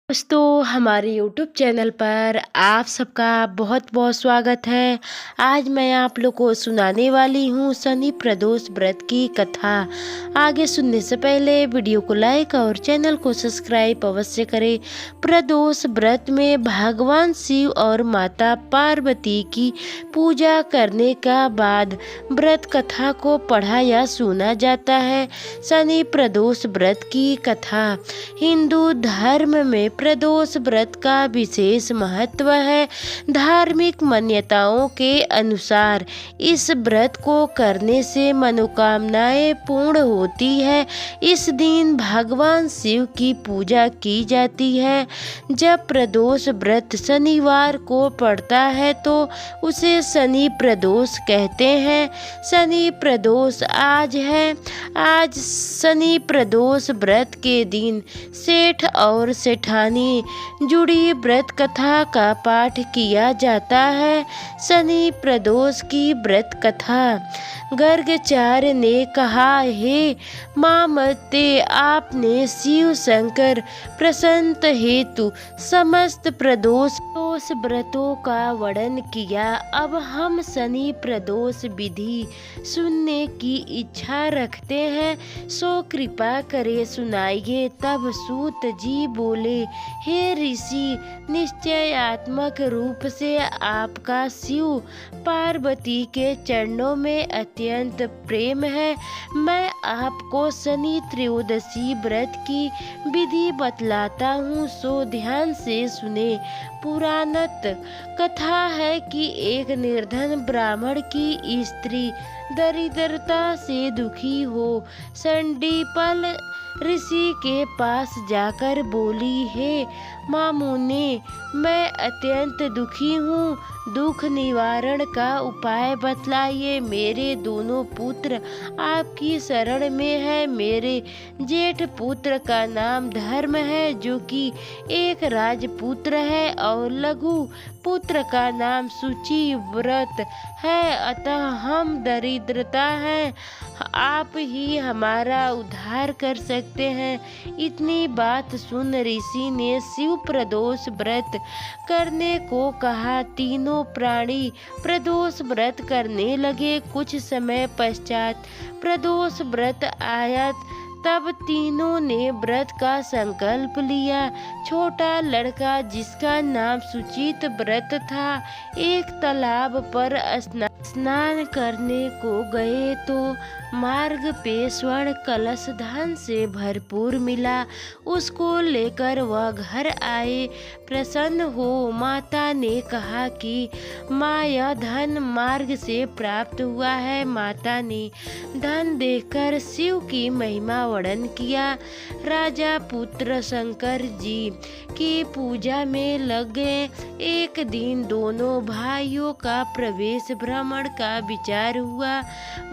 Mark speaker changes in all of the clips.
Speaker 1: दोस्तों हमारे YouTube channel पर आप सबका बहुत बहुत स्वागत है। आज मैं आप लोग को सुनाने वाली हूँ शनि प्रदोष व्रत की कथा। आगे सुनने से पहले वीडियो को लाइक और चैनल को सब्सक्राइब अवश्य करें। प्रदोष व्रत में भगवान शिव और माता पार्वती की पूजा करने का बाद व्रत कथा को पढ़ा या सुना जाता है। शनि प्रदोष व्रत की कथा। हिंदू धर्म में प्रदोष व्रत का विशेष महत्व है। धार्मिक मान्यताओं के अनुसार इस व्रत को करने से मनोकामनाएं पूर्ण होती है। इस दिन भगवान शिव की पूजा की जाती है। जब प्रदोष व्रत शनिवार को पड़ता है तो उसे शनि प्रदोष कहते हैं। शनि प्रदोष आज है। आज शनि प्रदोष व्रत के दिन सेठ और सेठानी जुड़ी व्रत कथा का पाठ किया जाता है। शनि प्रदोष की व्रत कथा। गर्गाचार्य ने कहा, हे मामते, आपने शिव शंकर प्रसन्न हेतु समस्त प्रदोष व्रतों का वर्णन किया। अब हम शनि प्रदोष विधि सुनने की इच्छा रखते हैं, सो कृपा करे सुनाइए। तब सूत जी बोले, हे ऋषि, निश्चयात्मक रूप से आपका शिव पार्वती के चरणों में अत्यंत प्रेम है। मैं आपको शनि त्रयोदशी व्रत की विधि बतलाता हूँ, सो ध्यान से सुने। पुराणत कथा है कि एक निर्धन ब्राह्मण की स्त्री दरिद्रता से दुखी हो संडीपल ऋषि के पास जाकर बोली, हे मामुने, मैं अत्यंत दुखी हूँ, दुख निवारण का उपाय बतलाइए। मेरे दोनों पुत्र आपकी शरण में है। मेरे जेठ पुत्र का नाम धर्म है, जो कि एक राजपुत्र है, और लघु पुत्र का नाम सूची व्रत है। अतः हम दरिद्रता है, आप ही हमारा उद्धार कर सकते हैं। इतनी बात सुन ऋषि ने शिव प्रदोष व्रत करने को कहा। तीनों प्राणी प्रदोष व्रत करने लगे। कुछ समय पश्चात प्रदोष व्रत आया। तब तीनों ने व्रत का संकल्प लिया। छोटा लड़का, जिसका नाम सुचित व्रत था, एक तालाब पर स्नान करने को गए तो मार्ग पे स्वर्ण कलश धन से भरपूर मिला। उसको लेकर वह घर आए। प्रसन्न हो माता ने कहा कि माँ, यह धन मार्ग से प्राप्त हुआ है। माता ने धन देकर शिव की महिमा वर्णन किया। राजा पुत्र शंकर जी की पूजा में लग गए। एक दिन दोनों भाइयों का प्रवेश भ्रमण का विचार हुआ।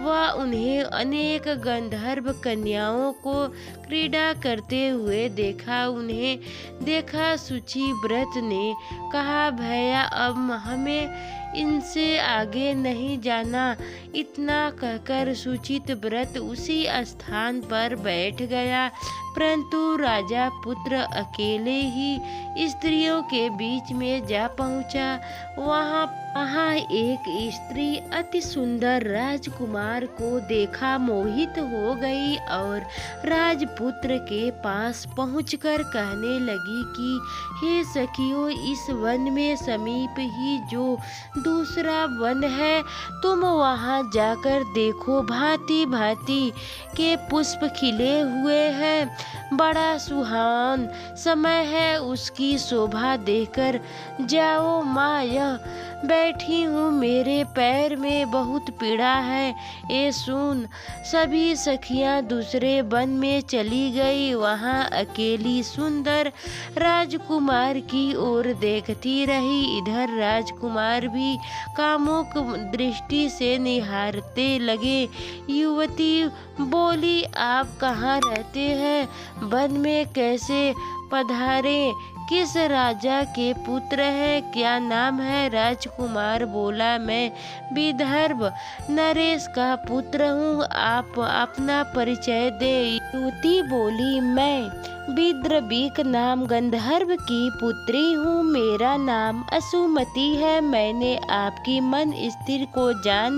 Speaker 1: वह उन्हें अनेक गंधर्व कन्याओं को क्रीड़ा करते हुए देखा। उन्हें देखा सूची व्रत ने कहा, भैया, अब हमें इनसे आगे नहीं जाना। इतना कहकर सूचित व्रत उसी स्थान पर बैठ गया। परंतु राजा पुत्र अकेले ही स्त्रियों के बीच में जा पहुंचा। वहां एक स्त्री अति सुंदर राजकुमार को देखा मोहित हो गई और राजपुत्र के पास पहुंचकर कहने लगी कि हे सखियों, इस वन में समीप ही जो दूसरा वन है, तुम वहां जाकर देखो। भांति भांति के पुष्प खिले हुए हैं। बड़ा सुहावन समय है, उसकी शोभा देखकर जाओ। माँ, यह बैठी हूँ, मेरे पैर में बहुत पीड़ा है। ए सुन। सभी सखियाँ दूसरे वन में चली गई। वहाँ अकेली सुंदर राजकुमार की ओर देखती रही। इधर राजकुमार भी कामुक दृष्टि से निहारते लगे। युवती बोली, आप कहाँ रहते हैं? वन में कैसे पधारे? किस राजा के पुत्र है? क्या नाम है? राजकुमार बोला, मैं विदर्भ नरेश का पुत्र हूँ। आप अपना परिचय दे। युवती बोली, मैं विद्रवीक नाम गंधर्व की पुत्री हूँ। मेरा नाम असुमति है। मैंने आपकी मन स्थिर को जान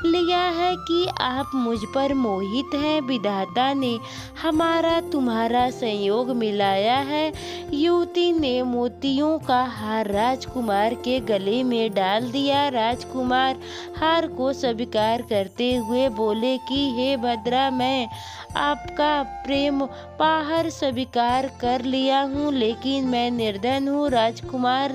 Speaker 1: लिया है कि आप मुझ पर मोहित हैं। विधाता ने हमारा तुम्हारा संयोग मिलाया है। युवती ने मोतियों का हार राजकुमार के गले में डाल दिया। राजकुमार हार को स्वीकार करते हुए बोले कि हे भद्रा, मैं आपका प्रेम पाहर स्वीकार कर लिया हूँ, लेकिन मैं निर्धन हूँ। राजकुमार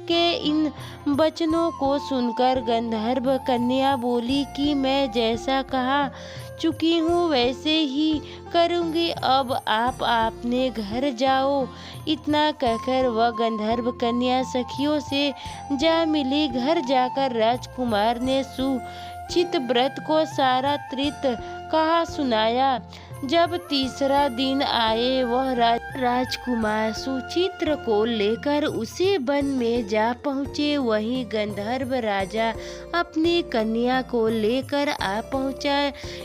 Speaker 1: के इन वचनों को सुनकर गंधर्व कन्या बोली कि मैं जैसा कहा चुकी हूँ वैसे ही करूँगी। अब आप अपने घर जाओ। इतना कहकर वह गंधर्व कन्या सखियों से जा मिली। घर जाकर राजकुमार ने सुचित व्रत को सारा त्रित कहा सुनाया। जब तीसरा दिन आए, वह राजकुमार सुचित्र को लेकर उसी वन में जा पहुँचे। वहीं गंधर्व राजा अपनी कन्या को लेकर आ पहुँचा।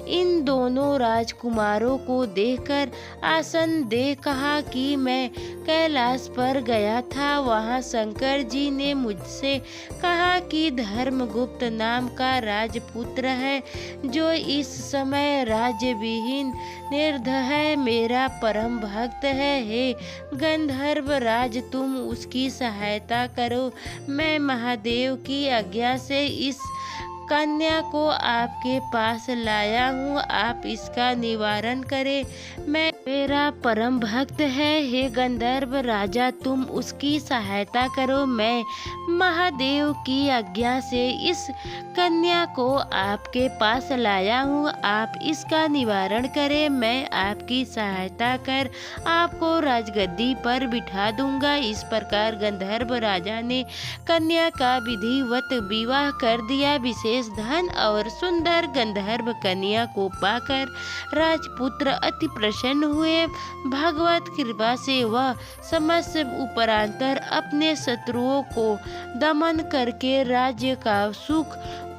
Speaker 1: इन दोनों राजकुमारों को देखकर आसन दे कहा कि मैं कैलाश पर गया था। वहाँ शंकर जी ने मुझसे कहा कि धर्मगुप्त नाम का राजपुत्र है, जो इस समय राज्य विहीन निर्धन है, मेरा परम भक्त है। हे गंधर्व राज, तुम उसकी सहायता करो। मैं महादेव की आज्ञा से इस कन्या को आपके पास लाया हूँ। आप इसका निवारण करें। मेरा परम भक्त है। हे गंधर्व राजा, तुम उसकी सहायता करो। मैं महादेव की आज्ञा से इस कन्या को आपके पास लाया हूँ। आप इसका निवारण करें। मैं आपकी सहायता कर आपको राजगद्दी पर बिठा दूंगा। इस प्रकार गंधर्व राजा ने कन्या का विधिवत विवाह कर दिया। विशेष धन और सुंदर गंधर्व कन्या को पाकर राजपुत्र अति प्रसन्न हुए। भगवत कृपा से वह समस्त उपरांतर अपने शत्रुओं को दमन करके राज्य का सुख